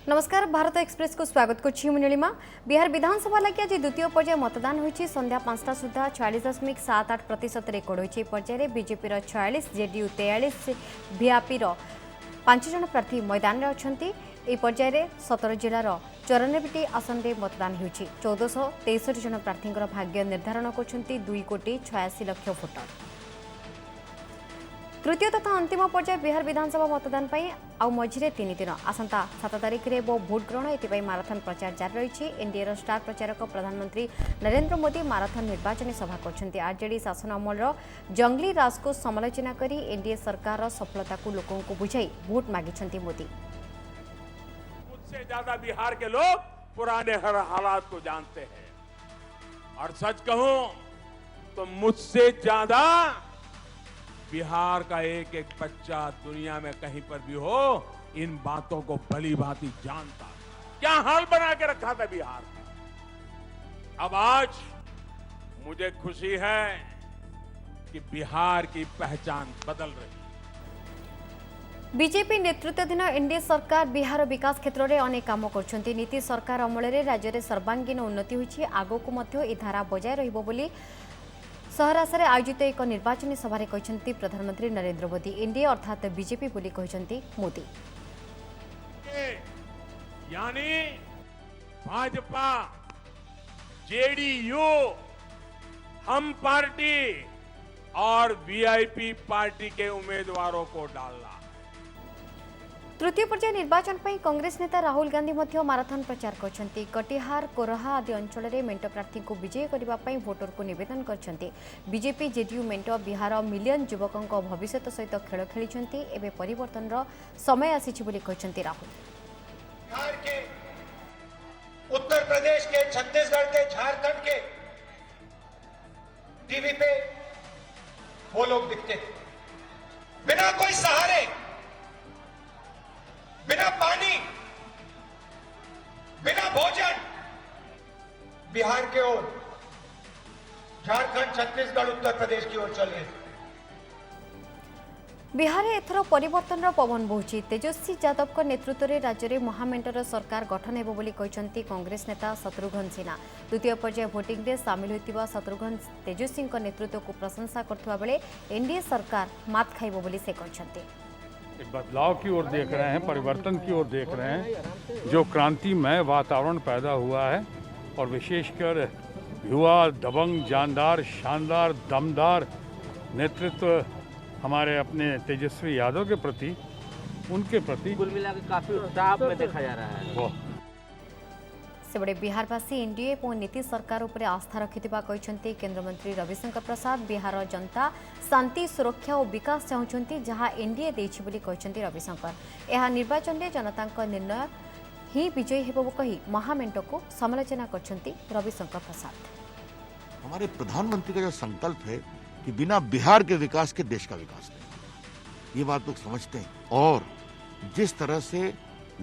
नमस्कार भारत एक्सप्रेस को स्वागत कर नीलिमा। बिहार विधानसभा लगे आज द्वितीय पर्याय मतदान होती संध्या 5टा सुधा 46.78% रेकर्ड होती। पर्याय बीजेपी 46, जेडीयू 43, वीआईपी 5 जन प्रार्थी मैदान में अच्छा। यह पर्याय 17 जिलार 94टी आसन में मतदान होती। 1463 जन प्रार्थी भाग्य निर्धारण कर 2,86,00,000 भोटर। तृतीय तथा अंतिम पर्याय बिहार विधानसभा मतदान आउ मझिरे 3 दिन आसंता 7 तारिख में भोट ग्रहण एवं माराथन प्रचार जारी रही। एनडीए स्टार प्रचारक प्रधानमंत्री नरेंद्र मोदी माराथन निर्वाचन सभा कर आरजेडी शासन अमल जंगली राज को समालोचना कर एनडीए सरकार सफलता को लोगों को बुझाई भोट मांगी मोदी। मुझसे ज्यादा बिहार के लोग पुराने हर हालात को जानते हैं और सच कहूं तो मुझसे ज्यादा बिहार का एक एक बच्चा दुनिया में कहीं पर भी हो इन बातों को भली भांति जानता। क्या हाल बना के रखा था बिहार का। अब आज मुझे खुशी है कि बिहार की पहचान बदल रही है। बीजेपी नेतृत्वाधीन एनडीए सरकार बिहार विकास क्षेत्र में अनेक काम कर नीति सरकार अमल में राज्य में सर्वांगीन उन्नति होगी। आगक मध्य धारा बजाय रहिबो बोली सहरासरे आयोजित एक निर्वाचन सभा कहते प्रधानमंत्री नरेंद्र मोदी। एनडीए अर्थात बीजेपी बोली कहते मोदी। यानी भाजपा, जेडीयू, हम पार्टी और वीआईपी पार्टी के उम्मीदवारों को डालना। तृतीय पर्याय निर्वाचन पर कांग्रेस नेता राहुल गांधी माराथन प्रचार करछंती। कटिहार, कोरहा आदि अंचल में मेंट प्रार्थी को विजयी करने भोटर को निवेदन करछंती। बीजेपी, जेडीयू मेंट बिहार मिलियन युवकों भविष्य सहित खेल खेली एवं परिवर्तन समय आसी बोली कहछंती राहुल। बिहार के, उत्तर प्रदेश के, छत्तीसगढ़ के, झारखंड के टीवी पे वो लोग दिखते थे बिना कोई सहारे, बिना पानी, बिना भोजन। बिहार के ओर, झारखंड, छत्तीसगढ़, उत्तर प्रदेश की ओर चल रहे थे। बिहार में एथर परिवर्तन पवन बहुची। तेजस्वी यादव के नेतृत्व में राज्य में महामेंटर सरकार गठन हेबो बोली कहते कांग्रेस नेता शत्रुघ्न सिन्हा। द्वितीय पर्याय भोटिंग में सामिल होता शत्रुघ्न तेजस्वी नेतृत्व को प्रशंसा करथिबा बेले एनडीए सरकार मात खाइबो बोली से कहते। बदलाव की ओर देख रहे हैं, परिवर्तन की ओर देख रहे हैं। जो क्रांतिमय वातावरण पैदा हुआ है और विशेषकर युवा, दबंग, जानदार, शानदार, दमदार नेतृत्व हमारे अपने तेजस्वी यादव के प्रति, उनके प्रति कुल मिला के काफी उत्साह में देखा जा रहा है। सेबड़े बिहारवासी एनडीए और नीति सरकार उपर आस्था रखिथिबा कहते केंद्र मंत्री रविशंकर प्रसाद। बिहार जनता शांति, सुरक्षा और विकास चाहते जहां एनडीए देछि बोली कहते रविशंकर। यह निर्वाचन में जनता निर्णय ही विजयी हेबो कही महामेंट को समालोचना करछंती रविशंकर प्रसाद। हमारे प्रधानमंत्री का जो संकल्प है कि बिना बिहार के विकास के देश का विकास नहीं, ये बात लोग समझते हैं। और जिस तरह से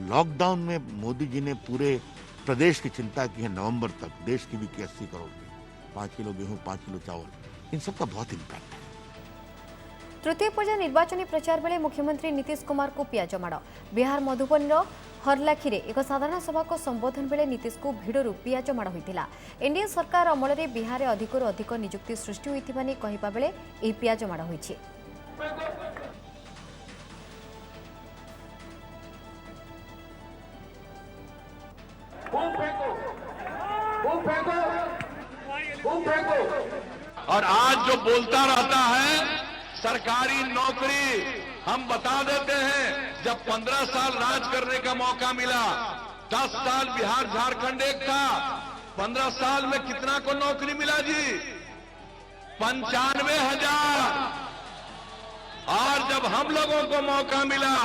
लॉकडाउन में मोदी जी ने पूरे प्रदेश की चिंता की है, नवंबर तक देश की भी की 80 करोड़ की, 5 किलो गेहूं, 5 किलो चावल, इन सब का बहुत इम्पैक्ट है। तृतीय पर्याय निर्वाचन प्रचार बेले मुख्यमंत्री नीतीश कुमार को पियाज माड़। बिहार मधुबनी हरलाखी एक साधारण सभा को संबोधन बेले नीतीश को भिड़रू पियाज माड़ होता। एनडीए सरकार अमल में बिहार में अधिकरू अधिक नियुक्ति सृष्टि होता कहवा बेले यह पियाज माड़ होइछि। और आज जो बोलता रहता है सरकारी नौकरी, हम बता देते हैं जब 15 साल राज करने का मौका मिला, 10 साल बिहार झारखंड एक था, 15 साल में कितना को नौकरी मिला जी? 95,000। और जब हम लोगों को मौका मिला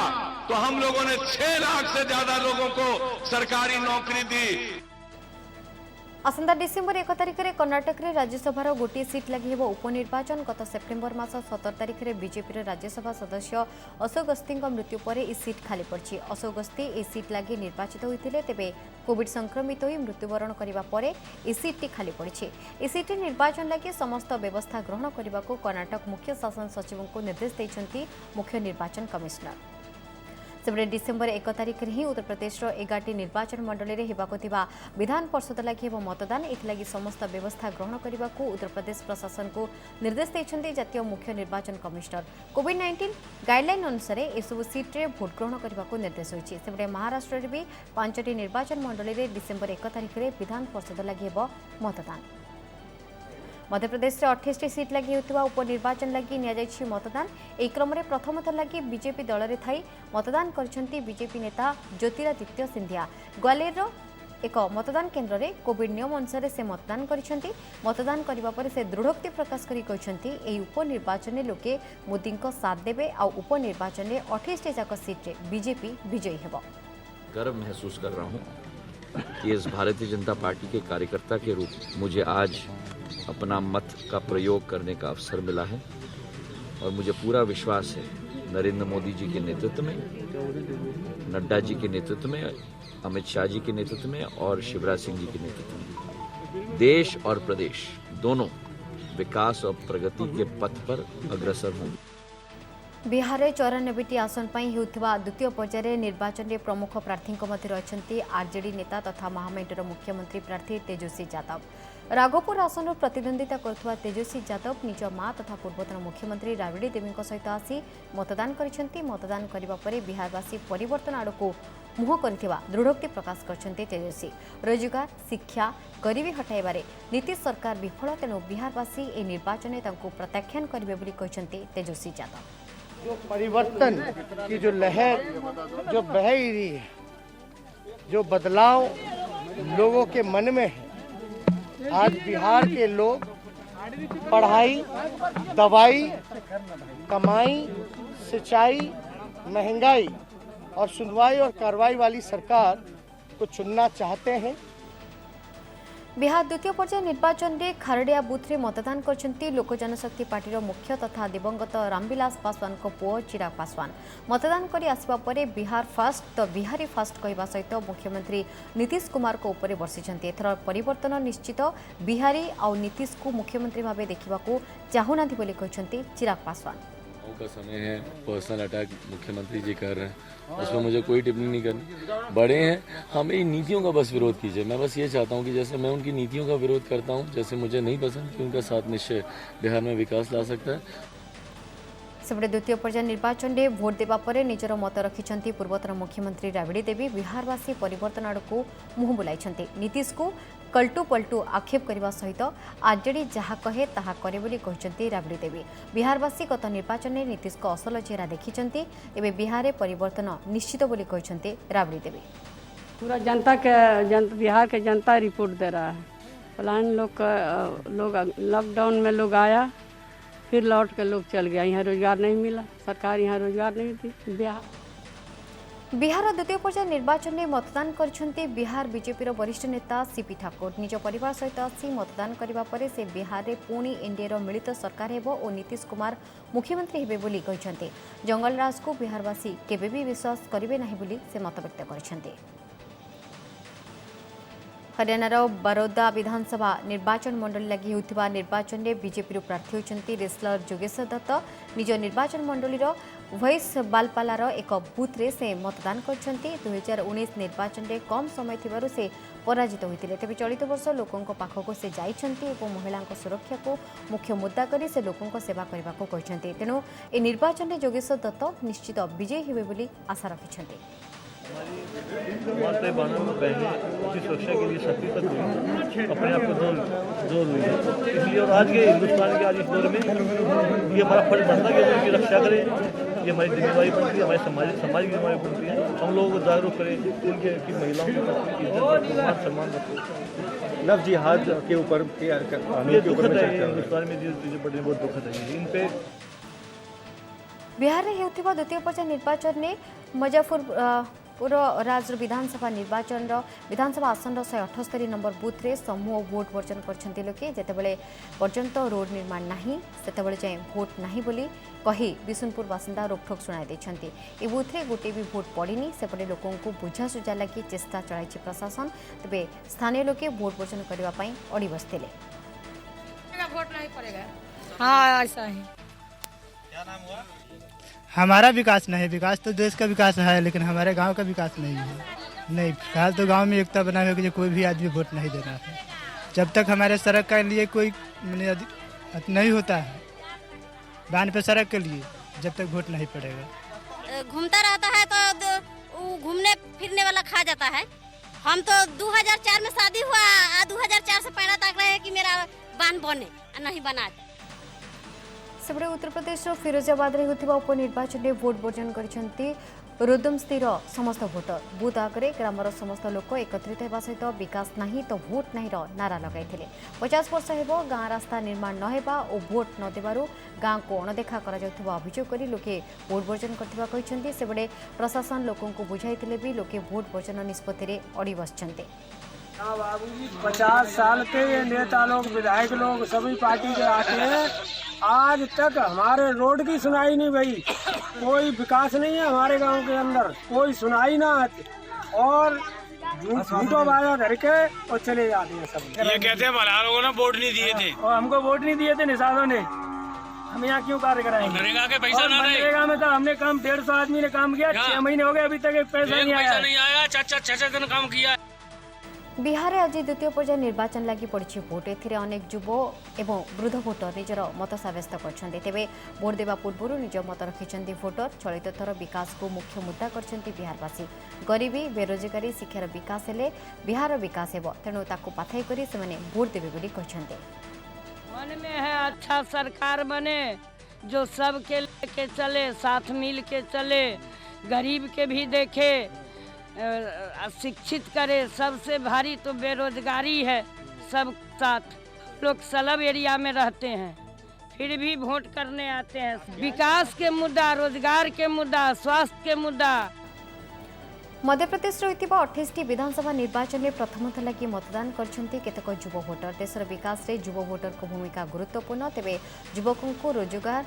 तो हम लोगों ने 6 लाख से ज्यादा लोगों को सरकारी नौकरी दी। आसंता डिसेम्बर 1 तारिख में कर्णाटक में राज्यसभा गोटे सीट लगी उपनिर्वाचन। गत सेप्टेम्बर मास 17 तारिख में बीजेपी राज्यसभा सदस्य अशोक गस्ती मृत्यु पर यह सीट खाली पड़ी। अशोक गस्ती यह सीट लगी निर्वाचित होते तेज कोविड संक्रमित हो मृत्युवरण करने पर यह सीट खाली पड़ी। यह सीट निर्वाचन लगी समस्त व्यवस्था ग्रहण करने को कर्णाटक मुख्य शासन सचिव को निर्देश देते मुख्य निर्वाचन कमिशनर। सेपटे डिसेम्बर 1 तारिख में ही उत्तर प्रदेश 11टी निर्वाचन मंडल में होगा विधान परिषद लगी मतदान एथिलागि समस्त व्यवस्था ग्रहण करने को उत्तर प्रदेश प्रशासन को निर्देश देते जातीय मुख्य निर्वाचन कमिशनर। कोविड-19 गाइडलाइन अनुसार एसबू सीट्रे भोट ग्रहण करने को निर्देश होती। सेपटे महाराष्ट्र भी 5टी निर्वाचन मंडल में डिसेम्बर 1 तारिख में विधान परिषद लगी मतदान। मध्यप्रदेश में 28 सीट लगी होता उपनिर्वाचन लगी नि मतदान। एक क्रम में प्रथम थर लगी बीजेपी दल में थी मतदान करछंती बीजेपी नेता ज्योतिरादित्य सिंधिया। ग्वालियर एक मतदान केन्द्र में कोविड नियम अनुसार से मतदान करछंती। मतदान करने पर से दृढ़ोक्ति प्रकाश करी कहछंती एही उपनिर्वाचन में लोके मोदी को साथ देबे आ उपनिर्वाचन में 28 जाक सीट बीजेपी विजयी हेबो। गर्व महसूस कर रहा हूं कि इस भारतीय जनता पार्टी के कार्यकर्ता के रूप मुझे आज अपना मत का प्रयोग करने का अवसर मिला है और मुझे पूरा विश्वास है नरेंद्र मोदी जी के नेतृत्व में, नड्डा जी के नेतृत्व में, अमित शाह जी के नेतृत्व में और शिवराज सिंह जी के नेतृत्व में देश और प्रदेश दोनों विकास और प्रगति के पथ पर अग्रसर होंगे। बिहार में 94टी आसन होता द्वितीय पर्यायर निर्वाचन में प्रमुख प्रार्थी मध्य अच्छी आरजेडी नेता तथा महामेंटर मुख्यमंत्री प्रार्थी तेजस्वी यादव। राघोपुर आसन प्रतिद्वंदिता करुवा तेजस्वी यादव निज मां तथा पूर्वतन मुख्यमंत्री राबड़ी देवी सहित आसी मतदान करछंती। मतदान करने पर बिहारवासी परिवर्तन आड़ को मुह कर दृढ़ोक्ति प्रकाश करछंती तेजस्वी। रोजगार, शिक्षा, गरीबी हटाइबारे नीतीश सरकार विफल, तेणु बिहारवासी ए निर्वाचन में प्रत्याख्यान करेंगे बोली कहछंती तेजस्वी यादव। जो परिवर्तन की जो लहर जो बह रही है, जो बदलाव लोगों के मन में है, आज बिहार के लोग पढ़ाई, दवाई, कमाई, सिंचाई, महंगाई और सुनवाई और कार्रवाई वाली सरकार को चुनना चाहते हैं। बिहार द्वितीय पर्याय निर्वाचन में खारडिया बूथ में मतदान करछंती लोक जनशक्ति पार्टी मुख्य तथा दिवंगत रामविलास पासवान को पुओ चिराग पासवान। मतदान करी आसिबा परे बिहार फास्ट तो बिहारी फास्ट कहवा सहित मुख्यमंत्री नीतीश कुमार को ऊपर बर्षिछंती। एथर परिवर्तन निश्चित, बिहारी और नीतीश को मुख्यमंत्री भाव देखा चाहूनांती बोली कहछंती चिराग पासवान। का समय है, पर्सनल अटैक मुख्यमंत्री जी कर रहे हैं, उसमें मुझे कोई टिप्पणी नहीं करनी। बड़े हैं, हमें इन नीतियों का बस विरोध कीजिए। मैं बस ये चाहता हूँ कि जैसे मैं उनकी नीतियों का विरोध करता हूँ, जैसे मुझे नहीं पसंद कि उनका साथ निश्चय बिहार में विकास ला सकता है। सेपटे द्वितीय पर्याय निर्वाचन में भोट देवा परे निजर मत रखिछंती पूर्वतन मुख्यमंत्री राबड़ी देवी। बिहारवासी परिवर्तन आड़ को मुह बुलाइछंती। नीतीश को कल्टू पल्टू आक्षेप करने सहित आरजेडी जहाँ कहे ताहा करे बोली कहछंती राबड़ी देवी। बिहारवासी गत निर्वाचन में नीतीश को असल चेहरा देखिछंती, एबे बिहार में परिवर्तन निश्चित बोली कहछंती राबड़ी देवी। पूरा बिहार के जनता रिपोर्ट दे रहा है। प्लान लोग लॉकडाउन में लोग आया, फिर लौट के लोग चल गया। यहाँ रोजगार नहीं मिला, सरकार यहाँ रोजगार नहीं दी। बिहार द्वितीय पर्याय निर्वाचन में मतदान करछंती बिहार बीजेपी वरिष्ठ नेता सीपी ठाकुर। निज परिवार सहित आसी मतदान करने पर से बिहार में पुणी एनडीए मिलित सरकार हेबो और नीतीश कुमार मुख्यमंत्री हेबे बोली कहछंती। जंगल राज को बिहारवासी केबे भी विश्वास करिवे नाही बोली से मत व्यक्त करछंती। हरियाणार बरोदा विधानसभा निर्वाचन मंडल लगी होता निर्वाचन में बीजेपी प्रार्थी होती रेसलर जोगेश्वर दत्त। निज निर्वाचन मंडलीर वैस बालपालार एक बूथ रे से मतदान करछंती। 2019 निर्वाचन में कम समय थिबारु से पराजित होते। तेज चलित वर्ष लोकों पाखक से जाइछंती और महिला सुरक्षा को मुख्य मुद्दा करी से लोकों सेवा करने को कहछंती। तेणु ए निर्वाचन में जोगेश्वर दत्त निश्चित विजयी हेबे बोली आशा रखिछंती। हमारे बहनें उसकी सुरक्षा के लिए शक्ति तक हुई, अपने आप को जोर हुई है। इसलिए और आज के हिंदुस्तान के आज इस दौर में ये हमारा फर्ज बनता है कि उनकी रक्षा करें। ये हमारी जिम्मेदारी बनती है, हमारे समाज की जिम्मेदारी बनती है। हम लोगों को जागरूक करें, उनके महिलाओं के प्रति इज्जत सम्मान रखें। लव जिहाद के ऊपर दुखद है, हिंदुस्तान में चीजें बढ़ रही बहुत दुखद है। इन पे बिहार में होता द्वितीय पर्याय निर्वाचन में मुजफ्फरपुर राज विधानसभा निर्वाचन विधानसभा आसन 178 नंबर बूथ रे समूह भोट वर्जन करछंती लोके। जेतेबेले पर्यंत रोड निर्माण नाही सेतेबेले जाय भोट नाही बोली कही बिशुनपुर बासिंदा रोकठोक सुनाई देछंती। ए बूथ रे गोटे भी भोट पड़ीनी, सेपटे लोकों को बुझासुझा लगी चेष्टा चलाइछि प्रशासन। तेबे स्थानीय लोके भोट वर्जन करबा पई अड़ी बसथिले। वोट नहीं पड़ेगा। हाँ ऐसा ही। क्या नाम हुआ? हमारा विकास नहीं है। विकास तो देश का विकास है, लेकिन हमारे गांव का विकास नहीं है। नहीं, फिलहाल तो गांव में एकता बना है कि कोई भी आदमी वोट नहीं देना है। जब तक हमारे सड़क के लिए कोई नहीं होता है, बांध पे सड़क के लिए, जब तक वोट नहीं पड़ेगा। घूमता रहता है तो घूमने फिरने वाला खा जाता है। हम तो 2004 में शादी हुआ, 2004 से पहले तक रहे कि मेरा बांध बने, नहीं बना। सेपटे उत्तर प्रदेश फिरोजाबाद में होता उपनिर्वाचन में भोट बर्जन कर रुदम स्थिर समस्त भोटर बूथ आगे ग्रामर समस्त लोक एकत्रित होगा सहित विकास नहीं तो भोट नहीं नारा लगाई 50 वर्ष हो गाँ रास्ता निर्माण नहेबा और भोट न देवारू गाँ को अणदेखा अभियोग कर लोके भोट बर्जन करते सेबड़े प्रशासन लोकों को बुझाई भी लोके भोट बर्जन निष्पत्ति अड़ी बसते। हाँ बाबूजी, 50 साल के ये नेता लोग, विधायक लोग, सभी पार्टी के आते हैं, आज तक हमारे रोड की सुनाई नहीं भई। कोई विकास नहीं है हमारे गांव के अंदर, कोई सुनाई ना आती और झूठो वादा धर के और चले जाते हैं सब। ये कहते हैं भला लोगों ने वोट नहीं दिए थे और हमको वोट नहीं दिए थे निषादों ने, हम यहाँ क्यों कार्य कराएंगे? नरेगा के पैसा ना रहे। नरेगा में तो हमने काम 150 आदमी ने काम किया, 6 महीने हो गए अभी तक एक पैसा नहीं आया। 6 दिन काम किया। बिहार में आज द्वितीय पर्याय निर्वाचन लगी पड़ी भोट अनेक युव एवं वृद्ध भोटर निजर मत सब्यस्त करछन्ते। तेबे भोट देवा पूर्व निज मत रखिछन्ते भोटर। चलित थर विकास को मुख्य मुद्दा करछन्ते बिहारवासी। गरीबी बेरोजगारी शिक्षार विकास हेले बिहार विकास हेब, तेणु ताकू पाथाई करी सेमाने भोट देबे बोली कहछन्ते। मन में है अच्छा सरकार बने जो सबके लेके चले, साथ मिल के चले, गरीब के भी देखे, शिक्षित करे। सबसे भारी तो बेरोजगारी है। सब साथ लोग सलब एरिया में रहते हैं, फिर भी वोट करने आते हैं। विकास के मुद्दा, रोजगार के मुद्दा, स्वास्थ्य के मुद्दा। मध्यप्रदेश 28 विधानसभा निर्वाचन में प्रथम लगी मतदान करछन्ते केतक युव भोटर। देशर विकास रे युव भोटर को भूमिका गुरुत्वपूर्ण। तेबे युवकों को रोजगार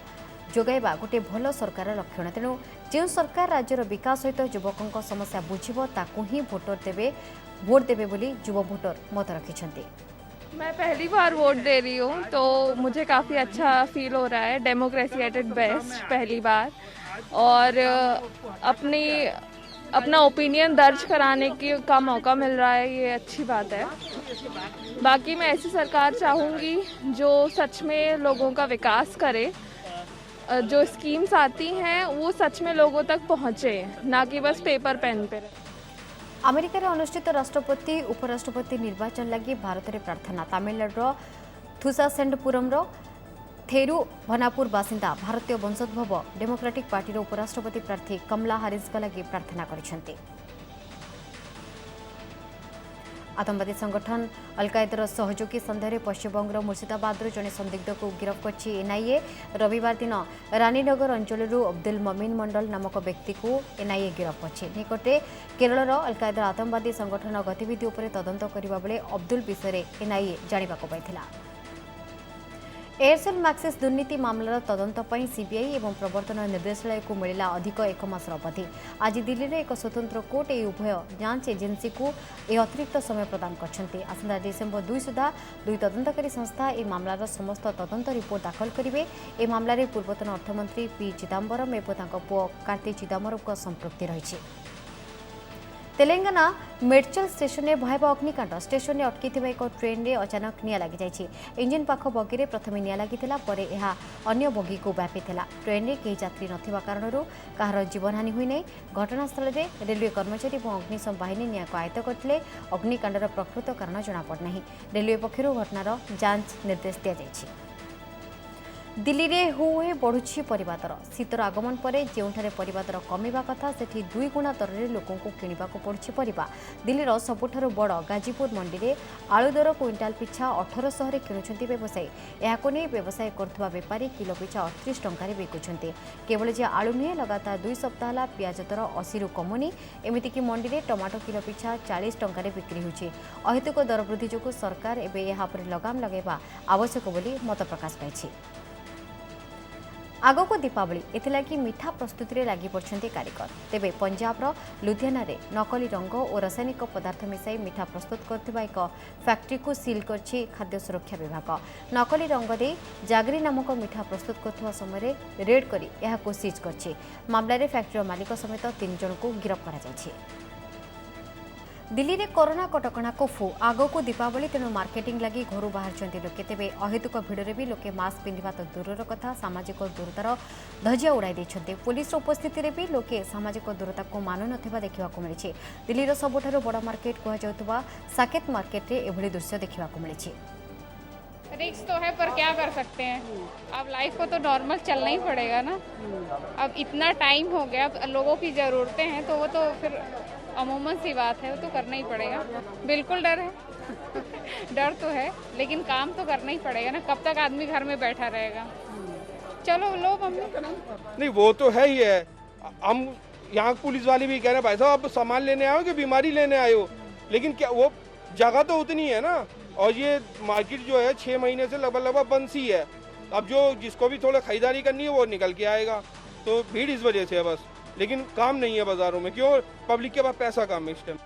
जोगाइबा गोटे भल सरकार लक्षण। तेणु जो सरकार राज्यर विकास सहित युवकों समस्या बुझिबो ताकू ही भोट देबे बोली युव भोटर मत रखिछन्ते। मैं पहली बार वोट दे रही हूँ तो मुझे काफ़ी अच्छा फील हो रहा है। डेमोक्रेसी एट इट बेस्ट, पहली बार, और अपना ओपिनियन दर्ज कराने का मौका मिल रहा है, ये अच्छी बात है। बाकी मैं ऐसी सरकार चाहूँगी जो सच में लोगों का विकास करे, जो स्कीम्स आती हैं वो सच में लोगों तक पहुँचे, ना कि बस पेपर पेन पे। अमेरिका रे अनुष्ठित राष्ट्रपति उपराष्ट्रपति निर्वाचन लगी भारत में प्रार्थना। तमिलनाडु थुसासेंडपुरम थेरु भनापुर बासिंदा भारतीय वंशोद्भव डेमोक्रेटिक पार्टी उपराष्ट्रपति प्रार्थी कमला हारिस लगी प्रार्थना करिसेंते। आतंकवादी संगठन अलकायदार सहयोगी सन्देह पश्चिमबंगर मुर्शिदाबाद जड़े संदिग्ध को गिरफ्त कर एनआईए। रविवार दिन रानीनगर अंचल अब्दुल ममीन मंडल नामक व्यक्ति को एनआईए गिरफ्त कर निकटे केरल अलकायदार आतंकवादी संगठन गतिविधि उपर तदंत करने बेले अब्दुल विषय एनआईए जानिबाकु पाइथिला। एयरसेल मैक्सिस दुर्नीति मामलार तदंत पर सीबीआई और प्रवर्तन निर्देशालय को मिला अधिक 1 मास अवधि। आज दिल्ली में एक स्वतंत्र कोर्ट ये उभय जांच एजेंसी को यह अतिरिक्त समय प्रदान करछन्ते। आसंता डिसेम्बर 2 सुधा 2 तदंतकारी संस्था ए मामलार समस्त तदंत रिपोर्ट दाखल करेंगे। ए मामलें पूर्वतन अर्थमंत्री पी चिदम्बरम और पुओ कार्ति चिदम्बरम संपृक्ति रही। तेलंगाना मेडचल स्टेशन में भयावह अग्निकांड। स्टेशन में अटकी एक ट्रेन में अचानक निआं लगी जाइए। इंजिन पाख बगी में प्रथम निआं लगी अन्य बगी को व्यापी। ट्रेन में कई यात्री नथिबा कारणरू कहार जीवनहानि हुई नहीं। घटनास्थल में रेलवे कर्मचारी और अग्निशम बाहिनी निआं को आयत्त करते। अग्निकांडर प्रकृत कारण जमापड़ना। रेलवे पक्षर घटनार जांच निर्देश दि जाइए। दिल्ली में हुए बढ़ुछि परिवा दर। शीतर आगमन पर जोठारे परिवा दर कमिबा कथा सेठी 2 गुणा दर में लोकों को किणवाक पड़ुछि परिवा। दिल्लीर सबुठारु बड़ गाजीपुर मंडी में आलू दर क्विंटाल पिछा 1800 रे किणुछन्ति व्यवसायी। एहाको नै व्यवसाय करथुवा बेपारी किलो पिछा 38 टंका रे बिकुछन्ति। केवल जे आलू नुहे लगातार 2 सप्ताह ला पियाज दर 80 रु कमुनी। एमिति कि मंडी में टमाटो किलो पिछा 40 टंका रे बिक्री होछि। अहेतुक दर वृद्धि जोगु सरकार एबे एहा पर लगाम लगाइबा आवश्यक बोली मत प्रकाश पाइछि। आगको दीपावली एथिलागि मिठा प्रस्तुति रे लागि पड़छन्ती कारीगर तेबे पंजाबର लुधियानारे नकली रंग और रासायनिक पदार्थ मिसाई मिठा प्रस्तुत करथिबा एक फैक्ट्री को सील करछि खाद्य सुरक्षा विभाग नकली रंग दे जागरी नामक मिठा प्रस्तुत करथिबा समय रेड करी एहाको सीज करछि मामला रे फैक्ट्री मालिक समेत 3 जन को गिरफ्त करा जायछि। दिल्ली में कोरोना कटकणा को फु आगको दीपावली तेणु मार्केटिंग लगी घर बाहर लोके तेज अहेतुक भिड़े भी लोके मास्क पिंधा तो दूर कथा सामाजिक दूरतार धजिया उड़ाई देते पुलिस उपस्थिति में भी लोके सामाजिक दूरता को मानु नथिबा देखिबाकु मिलिछि। दिल्लीर सबुठारु बड़ मार्केट कहजाउतबा साकेत मार्केट रे एभली दृश्य देखिबाकु मिलिछि। रिस्क तो है पर क्या कर सकते हैं, अब लाइफ को तो नॉर्मल चलना ही पड़ेगा ना। अब इतना टाइम हो गया, अब लोगों की ज़रूरतें हैं तो वो तो फिर अमूमन सी बात है, वो तो करना ही पड़ेगा। बिल्कुल डर है डर तो है लेकिन काम तो करना ही पड़ेगा ना, कब तक आदमी घर में बैठा रहेगा। चलो लो मम्मी। नहीं वो तो है ही है, हम यहाँ पुलिस वाले भी कह रहे हैं भाई साहब आप सामान लेने आए हो कि बीमारी लेने आए हो, लेकिन क्या वो जगह तो उतनी है ना। और ये मार्केट जो है 6 महीने से लगभग बंद सी है। अब जो जिसको भी थोड़ा खरीदारी करनी है वो निकल के आएगा, तो भीड़ इस वजह से है बस, लेकिन काम नहीं है बाजारों में। क्यों? पब्लिक के पास पैसा कम है इस टाइम।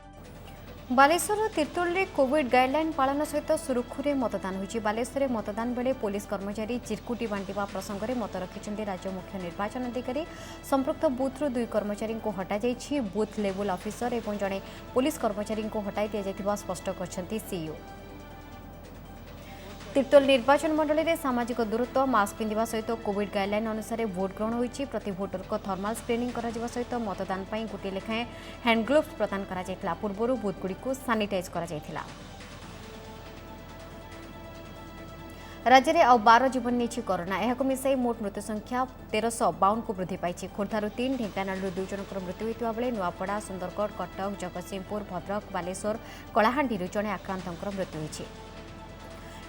बालेश्वर तिर्तोल रे कोविड गाइडलाइन पालन सहित सुरक्षुरे मतदान होइछि। बालेश्वर में मतदान बेले पुलिस कर्मचारी चिरकुटी बांटिबा प्रसंग में मत रखिछन्ते राज्य मुख्य निर्वाचन अधिकारी। संपृक्त बूथ्रु 2 कर्मचारी को हटा जाइछि। बूथ लेवल ऑफिसर एवं जड़े पुलिस कर्मचारी को हटाई दिया जाइथिबा स्पष्ट करछन्ती सीईओ। तिर्तोल निर्वाचन मंडल में सामाजिक दूरत्व मास्क पिंधा सहित कोविड गाइडलाइन अनुसार भोट ग्रहण होइछि। प्रति भोटर को थर्माल स्क्रीनिंग करा जिबा सहित मतदान पई गोटे लेखाएं हैंड ग्लोव्स प्रदान करा जायतिला। पूर्वरु बूथगुड़ी को सानिटाइज करा जायतिला। राज्य में आउ 12 जीवन नहीं कोरोना यह मिसाई मोट मृत्यु संख्या 1352 को वृद्धि पाई। खोर्धारू 3 ढेंकानालू 2 जनकर मृत्यु होता बेले नुआपड़ा सुंदरगढ़ कटक जगतसिंहपुर भद्रक बालेश्वर कलाहांडी जड़े आक्रांतर मृत्यु होइछि।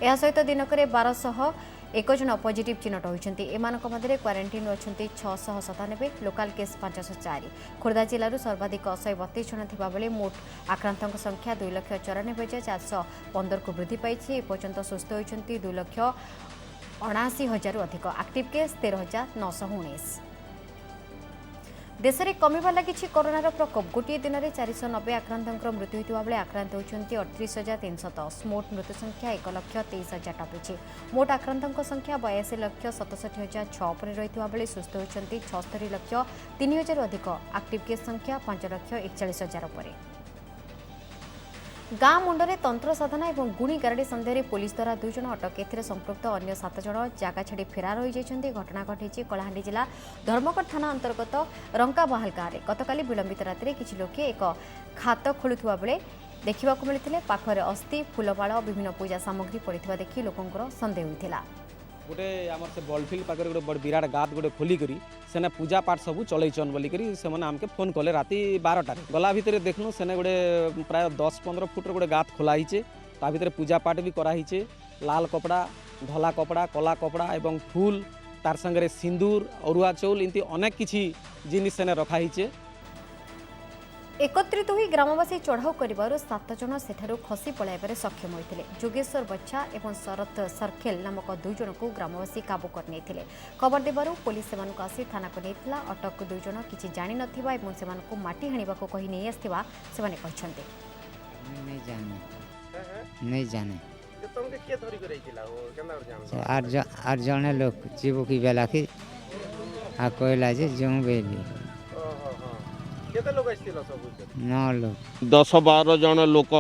यह सहित दिनक 1201 जन पॉजिटिव चिन्हट होती। एमानक मध्य क्वारंटाइन अच्छा 697 लोकाल केस 504। खोर्धा जिलूर सर्वाधिक 132 जन थिबा बेले मोट आक्रांतों संख्या 2,94,415 को वृद्धि पाई। एपर्यंत सुस्थ होती 2,79,000 अधिक। Active case 13,919। देश में कमिबार लगी कोरोनार प्रकोप। गोटे दिन में 490 आक्रांतों मृत्यु होता बेले आक्रांत होती 38,310। मोट मृत्यु संख्या 1,23,000 टपिଛି। मोट आक्रांतों संख्या 82,67,006 पर रही बेले सुस्थ होती 76,03,000 अधिक। एक्टिव केस संख्या 5,41,000 पर। गाँ मुंडे तंत्र साधना और गुणी गारडी सन्देह पुलिस द्वारा 2 जन अटक। एथिरे संपृक्त अन्य 7 जन जगह छाड़ी फेरार हो जाइछन्ति। घटना घटी कलाहांडी जिला धर्मगढ़ थाना अंतर्गत रंकाबाहाल गाँव में। गतकाली विलंबित राति किछि लोके एक खात खोलुवा बेले देखा मिलते पाखरे अस्थि फूलमाल विभिन्न पूजा सामग्री पड़ता देखि लोकंकर सन्देह होइथिला। गोटे आमर से बलफिल्ड पाखे गोटे बड़ विराट गात गोटे खोलिकी सेने पूजा पाठ सब चलैन बोलिकी से आमके फोन कले राति 12टार गला भितर देखलु सेने गोटे प्राय 10-15 फुटर गोटे गात खोलाई ता भितर पूजा पाठ भी कराई। लाल कपड़ा धला कपड़ा कला कपड़ा एवं फूल तार संगे सिंदूर अरुआ चौल इनती अनेक किछि जिनिस सेने रखाई। एकत्रित हुई ग्रामवासी चढ़ाऊ कर 7 जन सेठारु खसी पलाइबार सक्षम होते। जोगेश्वर बच्चा और शरत सरखेल नामक 2 जन को ग्रामवासी काबू कर नहीं। खबर देबारु पुलिस सेमानकु आसी थाना को नेइथिला। अटक 2 जन किछि जानि नथिबा एवं सेमानकु माटी हाणिबाकु कहि नै आस्थिबा सेमाने कहछन्ते। नहीं जाने तुमके के धरि करैथिला ओ केना जान 8 जन लोग जीवो की बेला की आ कोइला जे जों बेली केते लोग आइथिला सब 9 लोग 10-12 जन लोक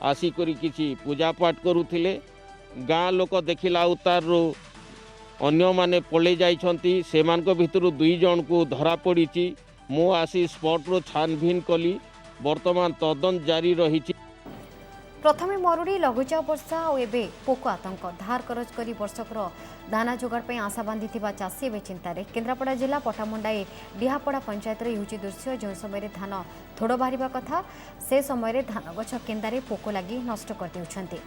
आसिकरी किछि पूजा पाठ करुथिले। गाँ लोक देखिला उतारु अन्य माने पले जाइछन्ति। सेमानक भितरु 2 जन को धरा पड़िछि। मो आसी स्पॉट रो छानभिन कली। वर्तमान तदन जारी रहिछि। प्रथमे मरुड़ी लघुचाप वर्षा और एवं पोक आतंक धार करज करी वर्षकर दाना जोगाड़ आशा बांधी चाषी एवं चिंतार। केन्द्रापड़ा जिला पटामुंडाई डिहापड़ा पंचायत होउछि दृश्य जो समय धान थोड़ बाहर कथा से समय धान गछ केन्दारे पोक लगी नष्ट कर देउछन्ति।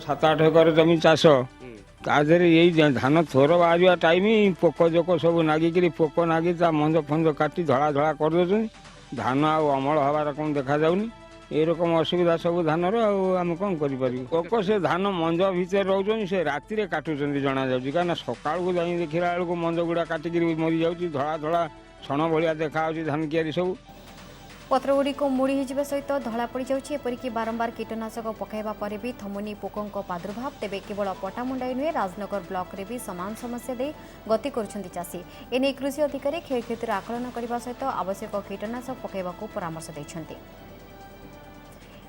7-8 एकर जमीन चाष ताधे यही धान थोर बाहर टाइम पोक जोक सब नागिकी पोक नागी मंज फंज काटी धड़ा धड़ा कर धान आ अमल हबार कौन देखा जाउनी। एरकम असुविधा सब धान आम कौन कर से धान मंज भितर रोच से राति काटुंट जना जाऊँगी कहीं सकाल को जाई देखला बेलू मंज गुड़ा काटिक मरी जाऊँगी धड़ा धड़ा क्षण भाया देखा धान कियारी सब पत्रगुड़िक मोड़ी होगा सहित धला पड़ जाऊँगी एपरिक बारंबार कीटनाशक पकाइबा परे भी थमुनी पोकों प्रादुर्भाव तेबे केवल पटामुंडाई नुहे राजनगर ब्लॉक रे भी समान समस्या दे गति करुछंती चाषी एने कृषि अधिकारी क्षयक्षतिर आकलन करने सहित आवश्यक कीटनाशक पकाइबा परामर्श देछंती।